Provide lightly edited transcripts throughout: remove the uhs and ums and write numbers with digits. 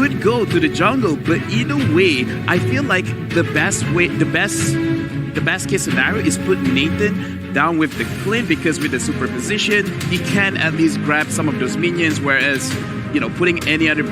could go to the jungle, but either way, I feel like the best case scenario is put Nathan down with the Clint, because with the superposition, he can at least grab some of those minions, whereas putting any other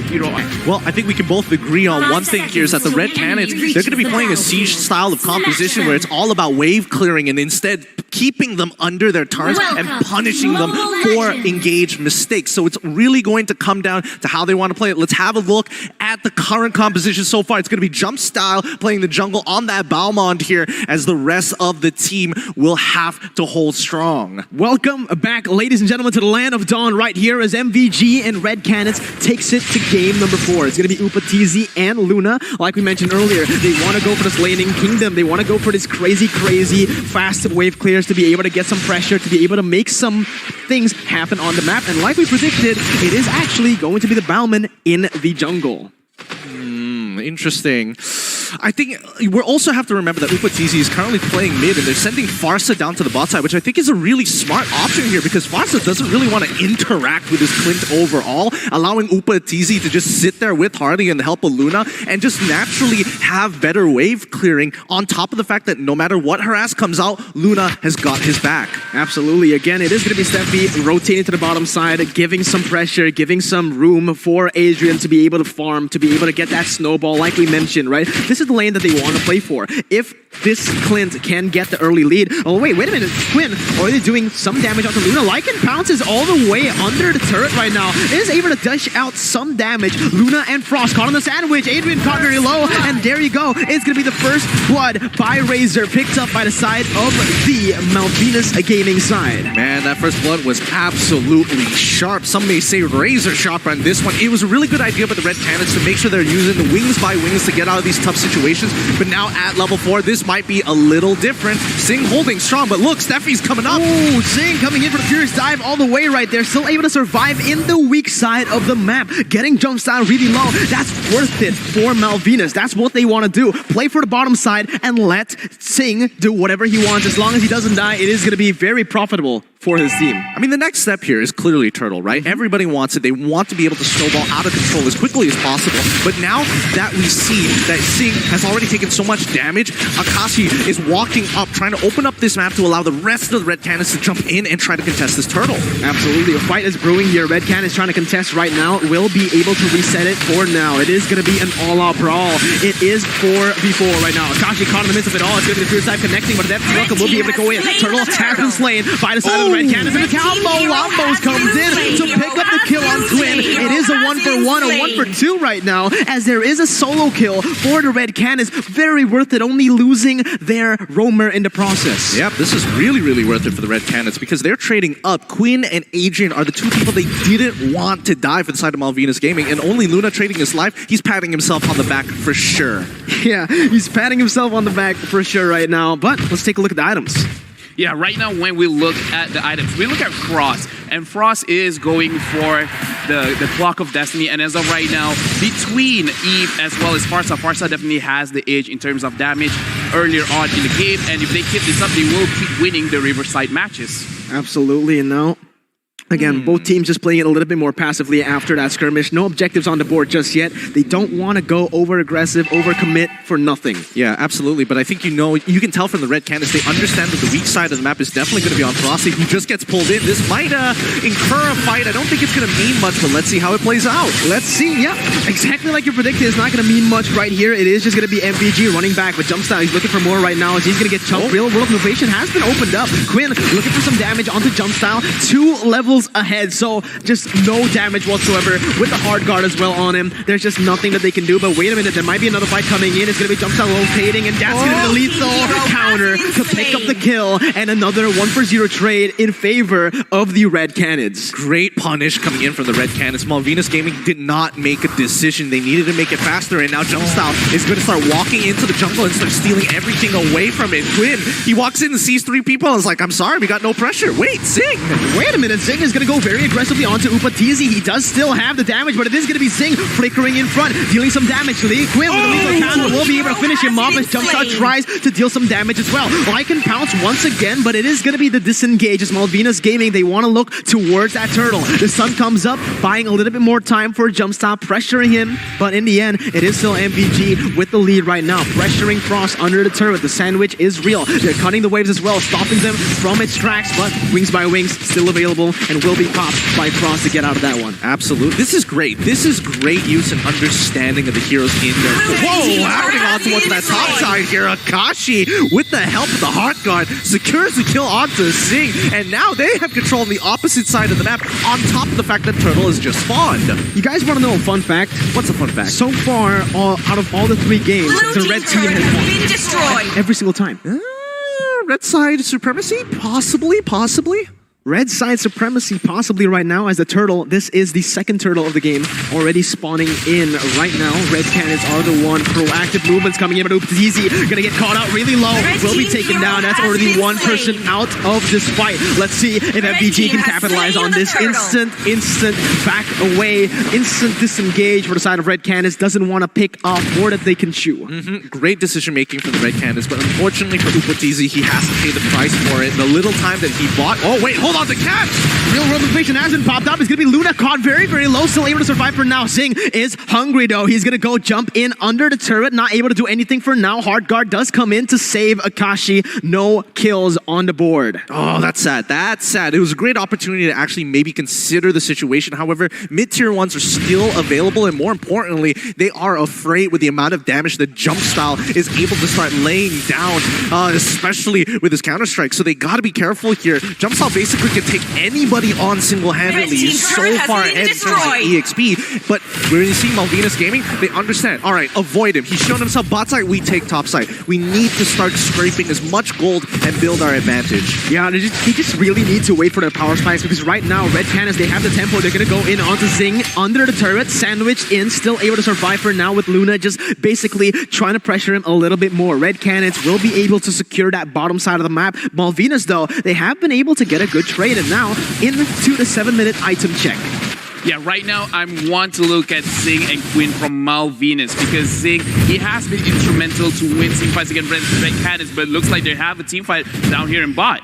hero on. Well, I think we can both agree on one thing here, is that the Red Canids, they're going to be playing a siege style of composition where it's all about wave clearing and instead keeping them under their turns and punishing them for engaged mistakes. So it's really going to come down to how they want to play it. Let's have a look at the current composition so far. It's going to be Jump Style playing the jungle on that Balmond here, as the rest of the team will have to hold strong. Welcome back, ladies and gentlemen, to the Land of Dawn right here as MVG and Red Canids takes it to game number 4. It's going to be Upatizi and Luna. Like we mentioned earlier, they want to go for this laning kingdom. They want to go for this crazy fast wave clears to be able to get some pressure, to be able to make some things happen on the map. And like we predicted, it is actually going to be the Balmond in the jungle. Interesting. I think we also have to remember that Upatizi is currently playing mid, and they're sending Farsa down to the bot side, which I think is a really smart option here, because Farsa doesn't really want to interact with his Clint overall, allowing Upatizi to just sit there with Harley and the help of Luna and just naturally have better wave clearing, on top of the fact that no matter what harass comes out, Luna has got his back. Absolutely. Again, it is going to be Steffi rotating to the bottom side, giving some pressure, giving some room for Adrian to be able to farm, to be able to get that snowball like we mentioned, right? This is the lane that they want to play for. If this Clint can get the early lead. Oh, wait a minute. Quinn already doing some damage onto Luna. Lycan pounces all the way under the turret right now. Is able to dish out some damage. Luna and Frost caught on the sandwich. Adrian caught very low. And there you go. It's going to be the first blood by Razor, picked up by the side of the Malvinas gaming side. Man, that first blood was absolutely sharp. Some may say razor sharp on this one. It was a really good idea by the Red Canids to make sure they're using the wings by wings to get out of these tough situations. But now at level 4, this might be a little different. Sing holding strong, but look, Steffi's coming up. Oh, Sing coming in for the Furious Dive all the way right there. Still able to survive in the weak side of the map. Getting jump style really low. That's worth it for Malvinas. That's what they want to do. Play for the bottom side and let Sing do whatever he wants. As long as he doesn't die, it is going to be very profitable for his team. I mean, the next step here is clearly Turtle, right? Everybody wants it. They want to be able to snowball out of control as quickly as possible. But now that we see that Sing has already taken so much damage, Akashi is walking up, trying to open up this map to allow the rest of the Red Canids to jump in and try to contest this Turtle. Absolutely. A fight is brewing here. Red Canids trying to contest right now. Will be able to reset it for now. It is going to be an all-out brawl. It is 4v4 right now. Akashi caught in the midst of it all. It's going to be the Fierce Dive connecting, but Death Welcome will be able to go in. Turtle has been slain by the side of the Red Canids, and the combo Lombos comes in to pick up the kill on Quinn. It is a 1-for-1, a 1-for-2 right now, as there is a solo kill for the Red Canids. Very worth it, only losing their roamer in the process. Yep, this is really worth it for the Red Canids, because they're trading up. Quinn and Adrian are the two people they didn't want to die for the side of Malvinas Gaming, and only Luna trading his life. He's patting himself on the back for sure. Yeah, he's patting himself on the back for sure right now, but let's take a look at the items. Yeah, right now when we look at the items, we look at Frost, and Frost is going for the Clock of Destiny, and as of right now, between Eve as well as Farsa, Farsa definitely has the edge in terms of damage earlier on in the game, and if they keep this up, they will keep winning the Riverside matches. Absolutely, and now again, both teams just playing it a little bit more passively after that skirmish. No objectives on the board just yet. They don't want to go over-aggressive, over-commit for nothing. Yeah, absolutely. But I think you can tell from the Red Canids, they understand that the weak side of the map is definitely going to be on Frosty, who just gets pulled in. This might incur a fight. I don't think it's going to mean much, but let's see how it plays out. Let's see. Yeah, exactly like you predicted. It's not going to mean much right here. It is just going to be MVG running back with jump style. He's looking for more right now, as he's going to get chunked. Real World Innovation has been opened up. Quinn looking for some damage onto jump style. 2 levels ahead, so just no damage whatsoever with the hard guard as well on him. There's just nothing that they can do, but wait a minute, there might be another fight coming in. It's going to be jump style rotating, and that's going to be the lethal counter to pick up the kill, and another 1-for-0 trade in favor of the Red Canids. Great punish coming in from the Red Canids. Malvinas Gaming did not make a decision. They needed to make it faster, and now jump style is going to start walking into the jungle and start stealing everything away from it. Quinn, he walks in and sees 3 people and is like, I'm sorry, we got no pressure. Wait, Sing! Wait a minute, Sing is is going to go very aggressively onto Upatizi. He does still have the damage, but it is going to be Zing flickering in front, dealing some damage. Lee Quinn with a lethal counter will be able to finish him off as Jumpstart tries to deal some damage as well. Lycan pounce once again, but it is going to be the disengage as Malvinas Gaming. They want to look towards that turtle. The sun comes up, buying a little bit more time for Jumpstart, pressuring him, but in the end, it is still MVG with the lead right now, pressuring Frost under the turret. The sandwich is real. They're cutting the waves as well, stopping them from its tracks, but Wings by Wings still available and will be popped by Frost to get out of that one. Absolutely. This is great. This is great use and understanding of the heroes in there. Whoa, happening on towards that top side here. Akashi, with the help of the Heart Guard, secures the kill onto Zing, and now they have control on the opposite side of the map, on top of the fact that Turtle is just spawned. You guys want to know a fun fact? What's a fun fact? So far, out of all the 3 games, the red team has won destroyed every single time. Red side supremacy? Possibly. Red side supremacy possibly right now as the turtle. This is the second turtle of the game already spawning in right now. Red Canids are the one. Proactive movements coming in, but Upatizi gonna get caught out really low. Will be taken down. That's already one person out of this fight. Let's see if MVG can capitalize on this instant back away, instant disengage for the side of Red Canids. Doesn't want to pick off more that they can chew. Great decision making from the Red Canids, but unfortunately for Upatizi, he has to pay the price for it. The little time that he bought. Oh wait, hold on, the catch! Real world inflation hasn't popped up. It's gonna be Luna caught very, very low, still able to survive for now. Zing is hungry though. He's gonna go jump in under the turret, not able to do anything for now. Heart Guard does come in to save Akashi. No kills on the board. Oh, that's sad. That's sad. It was a great opportunity to actually maybe consider the situation. However, mid-tier ones are still available, and more importantly, they are afraid with the amount of damage that Jump Style is able to start laying down, especially with his Counter-Strike. So they gotta be careful here. Jump Style basically can take anybody on single-handedly. He's so far ahead in terms of EXP. But when you see Malvinas Gaming, they understand. All right, avoid him. He's shown himself bot side, we take top side. We need to start scraping as much gold and build our advantage. Yeah, they just really need to wait for their power spikes because right now, Red Canids, they have the tempo. They're going to go in onto Zing under the turret, sandwiched in, still able to survive for now with Luna just basically trying to pressure him a little bit more. Red Canids will be able to secure that bottom side of the map. Malvinas, though, they have been able to get a good trade, and now into the 7-minute item check. Yeah, right now I want to look at Zing and Quinn from Malvinas because Zing, he has been instrumental to win team fights against Red Canids, but it looks like they have a team fight down here in bot.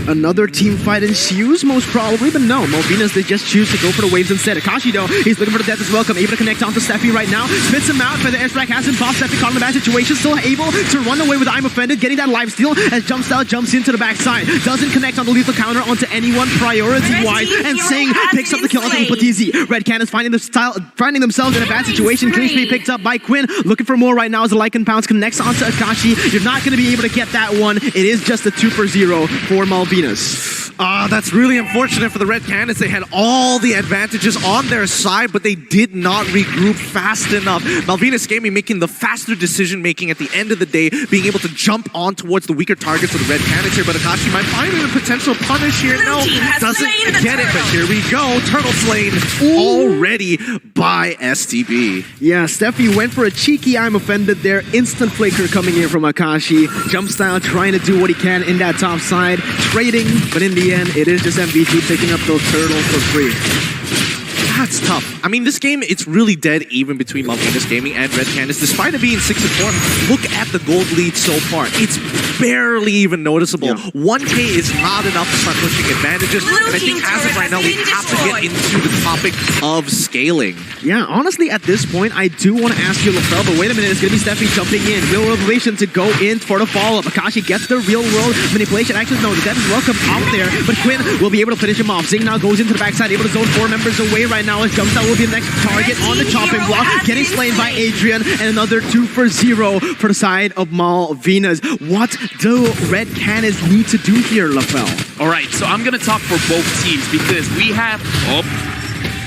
Another team fight ensues, most probably, but no. Malvinas, they just choose to go for the waves instead. Akashi, though, he's looking for the death as well. Able to connect onto Steffi right now. Spits him out, but the airstrike hasn't popped. Steffi caught in a bad situation. Still able to run away with I'm Offended, getting that life steal as Jumpstyle jumps into the backside. Doesn't connect on the lethal counter onto anyone priority-wise. And Sing picks up the kill onto Upatizi. Red Canids finding themselves in a bad situation. Clean speed picked up by Quinn. Looking for more right now as the Lycan Pounce connects onto Akashi. You're not going to be able to get that one. It is just a 2-for-0 for Malvinas. That's really unfortunate for the Red Canids. They had all the advantages on their side, but they did not regroup fast enough. Malvinas Gaming making the faster decision making at the end of the day, being able to jump on towards the weaker targets of the Red Canids here, but Akashi might find a potential punish here. No, doesn't get it, but here we go. Turtle slain already by STB. Yeah, Steffi went for a cheeky I'm Offended there. Instant flicker coming in from Akashi. Jumpstyle trying to do what he can in that top side. Trading, but in the end, it is just MVG picking up those turtles for free. That's tough. I mean, this game, it's really dead even between Malvinas Gaming and Red Canids. Despite it being 6-4, look at the gold lead so far. It's barely even noticeable. Yeah. 1K is not enough to start pushing advantages. And I think as of right now, we have to get into the topic of scaling. Yeah, honestly, at this point, I do want to ask you, LaFell, but wait a minute, it's going to be Steffi jumping in. Real world manipulation to go in for the follow-up. Akashi gets the real world manipulation. Actually, no, the death is welcome out there, but Quinn will be able to finish him off. Zing now goes into the backside, able to zone 4 members away right now as Jumpstyle will be the next target on the chopping block, getting slain by Adrian, and another 2-for-0 for the side of Malvinas. What do Red Canids need to do here, LaFell? All right, so I'm going to talk for both teams because we have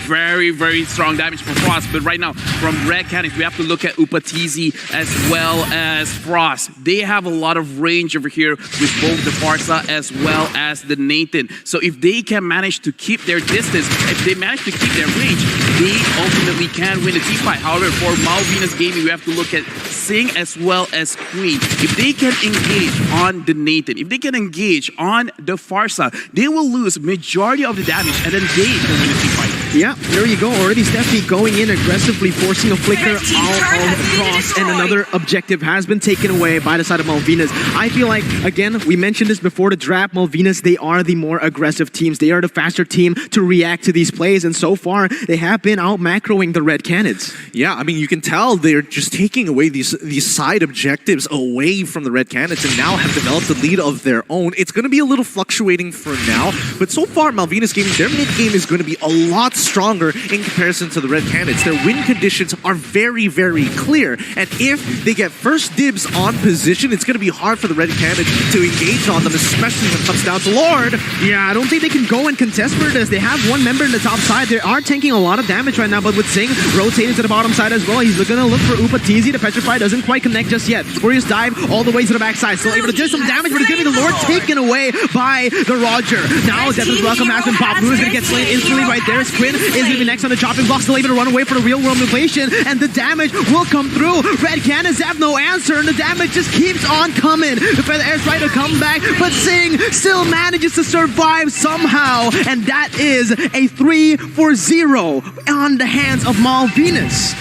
very, very strong damage from Frost, but right now from Red Canids, we have to look at Upatizi as well as Frost. They have a lot of range over here with both the Farsa as well as the Nathan. So if they can manage to keep their distance, if they manage to keep their range, they ultimately can win the team fight. However, for Malvinas Gaming, we have to look at Sing as well as Queen, if they can engage on the Nathan, if they can engage on the Farsa, they will lose majority of the damage and then they can win the team fight. Yeah, there you go. Already Steffi going in aggressively, forcing a flicker all across, and another objective has been taken away by the side of Malvinas. I feel like, again, we mentioned this before the draft, Malvinas, they are the more aggressive teams. They are the faster team to react to these plays, and so far, they have been out macroing the Red Canids. Yeah, I mean, you can tell they're just taking away these side objectives away from the Red Canids and now have developed a lead of their own. It's going to be a little fluctuating for now, but so far, Malvinas Gaming, their mid game is going to be a lot stronger in comparison to the Red Canids. Their win conditions are very, very clear, and if they get first dibs on position, it's going to be hard for the Red Canids to engage on them, especially when it comes down to Lord. Yeah, I don't think they can go and contest for this. They have one member in the top side. They are tanking a lot of damage right now, but with Sing rotating to the bottom side as well, he's going to look for Upa TZ. The Petrify doesn't quite connect just yet. Furious dive all the way to the backside. Still able to do some damage, but it's going to be the Lord taken away by the Roger. Now, Death's Welcome has been popped. Luna's going to get slain instantly right there. Quinn is going to be next on the chopping block, still able to run away for the real world inflation, and the damage will come through. Red Canids have no answer, and the damage just keeps on coming. The Feather Air's trying to come back, but Sing still manages to survive somehow, and that is a 3-0 on the hands of Malvinas.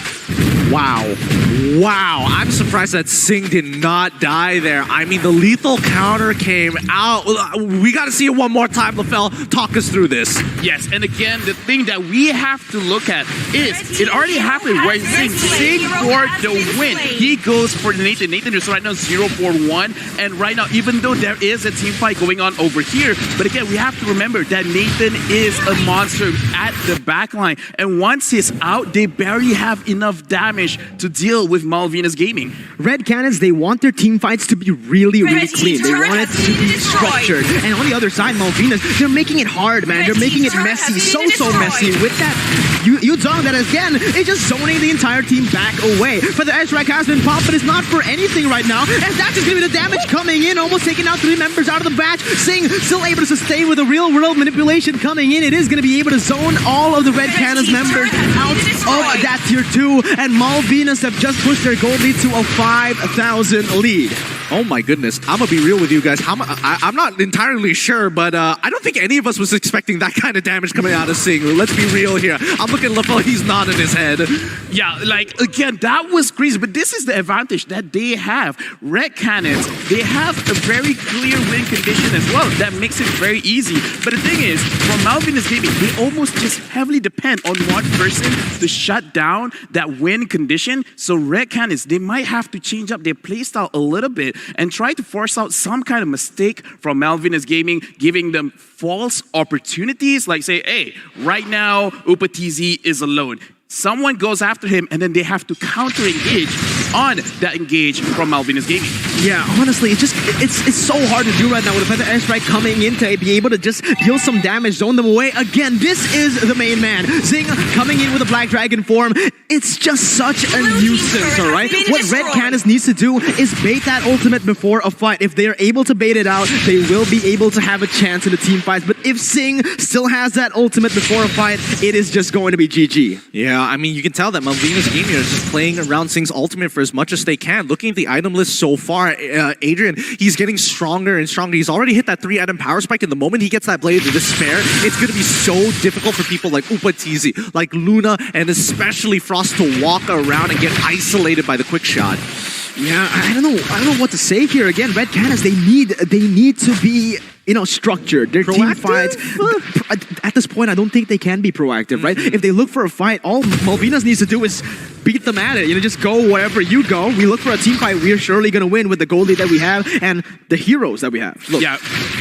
Wow. Wow, I'm surprised that Sing did not die there. I mean, the lethal counter came out. We got to see it one more time, LaFell. Talk us through this. Yes, and again, the thing that we have to look at is it already happened where Sing for the win. He goes for Nathan. Nathan is right now 0-4-1, and right now, even though there is a team fight going on over here, but again, we have to remember that Nathan is a monster at the backline, and once he's out, they barely have enough damage to deal with Malvinas Gaming. Red Canids, they want their team fights to be really, really clean. They want it to be structured. And on the other side, Malvinas, they're making it hard, man. They're making it messy, so messy. With that, Yuzong that again is just zoning the entire team back away. For the Ezreal has been popped, but it's not for anything right now. And that's just going to be the damage coming in, almost taking out 3 members out of the batch. Sing still able to sustain with the real world manipulation coming in. It is going to be able to zone all of the Red Canids members out of that tier 2. And Malvinas have just pushed their gold lead to a 5,000 lead. Oh my goodness, I'm gonna be real with you guys. I'm not entirely sure, but I don't think any of us was expecting that kind of damage coming out of Sing. Let's be real here. I'm looking at LaFell, he's nodding his head. Yeah, like, again, that was crazy, but this is the advantage that they have. Red Canids, they have a very clear win condition as well. That makes it very easy. But the thing is, for Malvinas Gaming, they almost just heavily depend on one person to shut down that win condition. So Red Canids, they might have to change up their playstyle a little bit and try to force out some kind of mistake from Malvinas Gaming, giving them false opportunities, like say, hey, right now, Upa TZ is alone. Someone goes after him, and then they have to counter-engage on that engage from Malvinas Gaming. Yeah, honestly, it's so hard to do right now with the Feather Airstrike coming in to be able to just deal some damage, zone them away. Again, this is the main man. Zing coming in with a Black Dragon form. It's just such a nuisance, all right? What Red Canids needs to do is bait that ultimate before a fight. If they're able to bait it out, they will be able to have a chance in the team fights. But if Sing still has that ultimate before a fight, it is just going to be GG. Yeah, I mean, you can tell that Malvinas Gaming is just playing around Sing's ultimate for as much as they can. Looking at the item list so far, Adrian, he's getting stronger and stronger. He's already hit that 3-item power spike, and the moment he gets that Blade of Despair, it's going to be so difficult for people like Upa TZ, like Luna, and especially Frost to walk around and get isolated by the quick shot. Yeah, I don't know what to say here. Again, Red Canids, they need to be, you know, structured. Their team fights, at this point, I don't think they can be proactive, right? If they look for a fight, all Malvinas needs to do is beat them at it. You know, just go wherever you go. We look for a team fight, we are surely going to win with the gold lead that we have and the heroes that we have. Look. Yeah,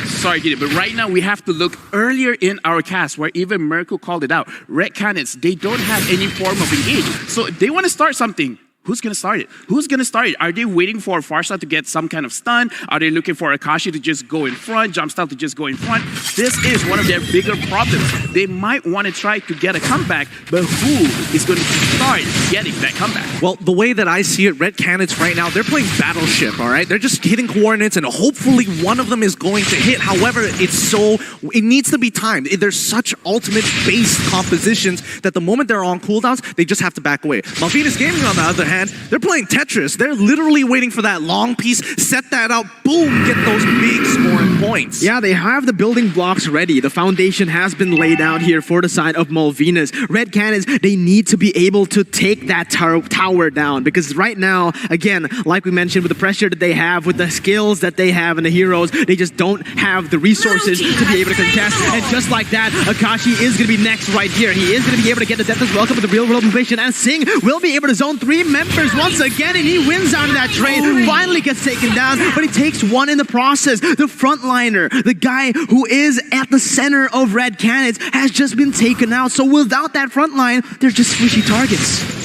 sorry, Gideon, but right now we have to look earlier in our cast where even Merkel called it out. Red Canids, they don't have any form of engage. So if they want to start something, who's going to start it? Who's going to start it? Are they waiting for Farsa to get some kind of stun? Are they looking for Akashi to just go in front, Jumpstyle to just go in front? This is one of their bigger problems. They might want to try to get a comeback, but who is going to start getting that comeback? Well, the way that I see it, Red Canids right now, they're playing Battleship, all right? They're just hitting coordinates, and hopefully one of them is going to hit. However, it needs to be timed. There's such ultimate-based compositions that the moment they're on cooldowns, they just have to back away. Malvinas Gaming, on the other hand, hand, they're playing Tetris. They're literally waiting for that long piece, set that out, boom, get those big scoring points. Yeah, they have the building blocks ready. The foundation has been laid out here for the side of Malvinas. Red Canids, they need to be able to take that tower down, because right now, again, like we mentioned, with the pressure that they have, with the skills that they have and the heroes, they just don't have the resources to be able to contest. And just like that, Akashi is going to be next right here. He is going to be able to get the Deathless Welcome with the real world mission, and Singh will be able to zone 3 members once again, and he wins out of that trade. Finally gets taken down, but he takes one in the process. The frontliner, the guy who is at the center of Red Canids, has just been taken out. So without that front line, they're just squishy targets.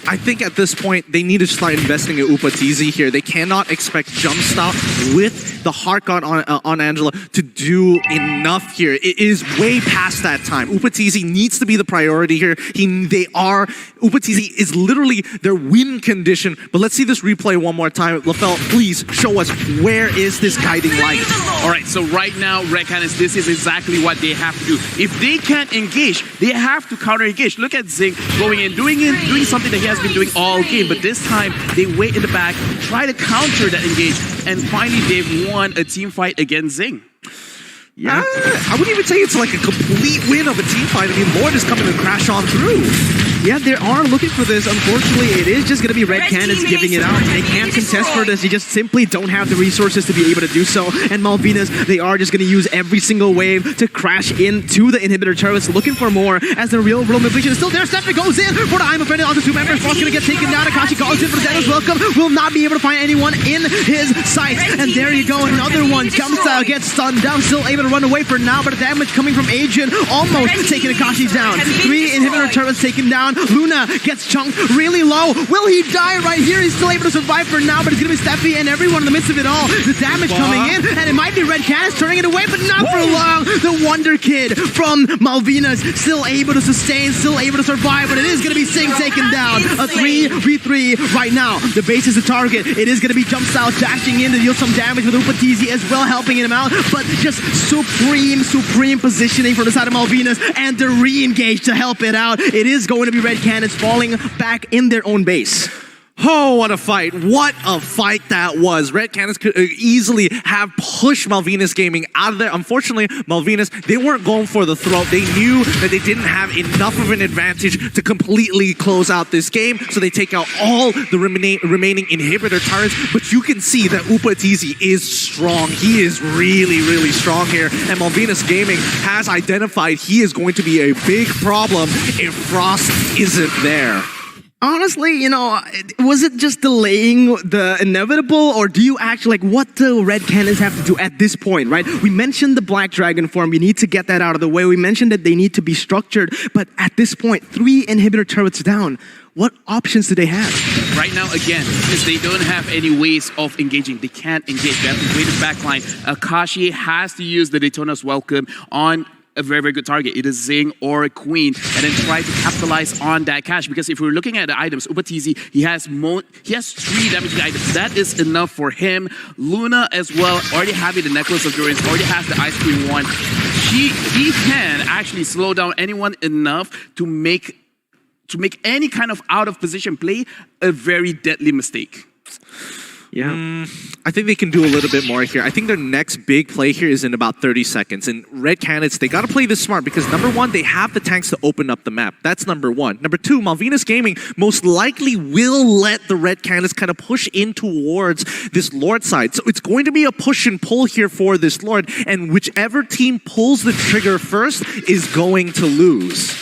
I think at this point, they need to start investing in Upatizi here. They cannot expect Jumpstop with the Heart God on Angela to do enough here. It is way past that time. Upatizi needs to be the priority here. Upatizi is literally their win condition. But let's see this replay one more time. LaFell, please show us, where is this guiding light? All right, so right now, Red Canids, this is exactly what they have to do. If they can't engage, they have to counter-engage. Look at Zing going in, doing something that he has been doing all game, but this time they wait in the back, try to counter that engage, and finally they've won a team fight against Zing. Yeah, I wouldn't even say it's like a complete win of a team fight. I mean, Lord is coming to crash on through. Yeah, they are looking for this. Unfortunately, it is just going to be Red Canids giving it out. They can't contest for this. They just simply don't have the resources to be able to do so. And Malvinas, they are just going to use every single wave to crash into the inhibitor turrets, looking for more as the real world mobilization is still there. Stephanie goes in for the I'm offended on the 2 members. Frost going to get taken down. Akashi calls in for the Deathless Welcome. Will not be able to find anyone in his sights. And there you go, another one. Jumstyle gets stunned down, still able to run away for now, but the damage coming from Adrian almost taking Akashi down. 3 inhibitor turrets taken down. Luna gets chunked really low. Will he die right here? He's still able to survive for now, but it's going to be Steffi and everyone in the midst of it all. The damage coming in, and it might be Red Canids turning it away, but not for long. The Wonder Kid from Malvinas still able to sustain, still able to survive, but it is going to be Singh taken down. A 3v3 right now. The base is the target. It is going to be Jumpstyle dashing in to deal some damage with Upatizi as well, helping him out, but just supreme positioning from the side of Malvinas, and the re-engage to help it out. It is going to be Red Canids falling back in their own base. Oh, what a fight. What a fight that was. Red Canids could easily have pushed Malvinas Gaming out of there. Unfortunately, Malvinas, they weren't going for the throat. They knew that they didn't have enough of an advantage to completely close out this game, so they take out all the remaining inhibitor turrets. But you can see that Upatizi is strong. He is really strong here. And Malvinas Gaming has identified he is going to be a big problem if Frost isn't there. Honestly, you know, was it just delaying the inevitable, or do you actually, like, what do Red Canids have to do at this point, right? We mentioned the Black Dragon form. We need to get that out of the way. We mentioned that they need to be structured, but at this point, 3 inhibitor turrets down. What options do they have? Right now, again, because they don't have any ways of engaging. They can't engage. They have to wait the backline. Akashi has to use the Daytona's Welcome on a very good target. It is Zing or a Queen, and then try to capitalize on that cash. Because if we're looking at the items, Upatizi, he has 3 damaging items. That is enough for him. Luna as well, already having the Necklace of Endurance, already has the Ice Queen 1. He can actually slow down anyone enough to make any kind of out of position play a very deadly mistake. Yeah. I think they can do a little bit more here. I think their next big play here is in about 30 seconds. And Red Canids, they got to play this smart because number 1, they have the tanks to open up the map. That's number 1. Number 2, Malvinas Gaming most likely will let the Red Canids kind of push in towards this Lord side. So it's going to be a push and pull here for this Lord. And whichever team pulls the trigger first is going to lose.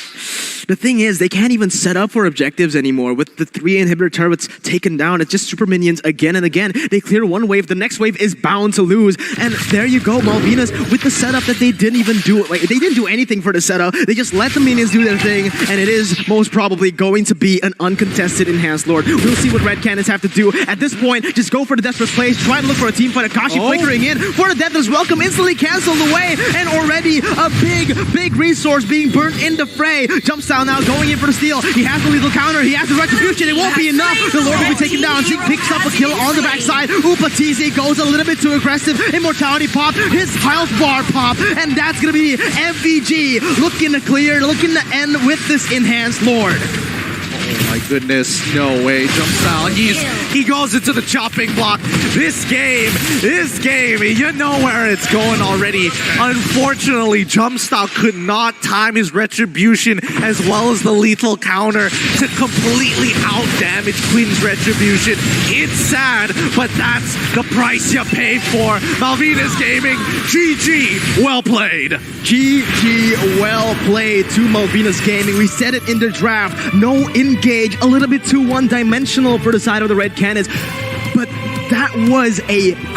The thing is, they can't even set up for objectives anymore. With the 3 inhibitor turrets taken down, it's just super minions again and again. They clear one wave, the next wave is bound to lose. And there you go, Malvinas, with the setup that they didn't even do. Like, they didn't do anything for the setup. They just let the minions do their thing, and it is most probably going to be an uncontested Enhanced Lord. We'll see what Red Canids have to do. At this point, just go for the desperate plays, try to look for a team fight. Akashi flickering in for the Deathless Welcome, instantly canceled away, and already a big resource being burnt in the fray. Jumpstyle now going in for the steal. He has the lethal counter. He has the retribution. It won't be enough. The Lord will be taken down. Zeke picks up a kill on the backside. Upatizi goes a little bit too aggressive. Immortality pop. His health bar pop. And that's going to be MVG looking to clear, looking to end with this Enhanced Lord. Oh my goodness, no way. Jumps out. He goes into the chopping block. This game, you know where it's going already. Unfortunately, Jumpstyle could not time his retribution as well as the lethal counter to completely out-damage Queen's retribution. It's sad, but that's the price you pay for. Malvinas Gaming, GG, well played. GG, well played to Malvinas Gaming. We said it in the draft. No engage, a little bit too one-dimensional for the side of the Red Canids. But that was a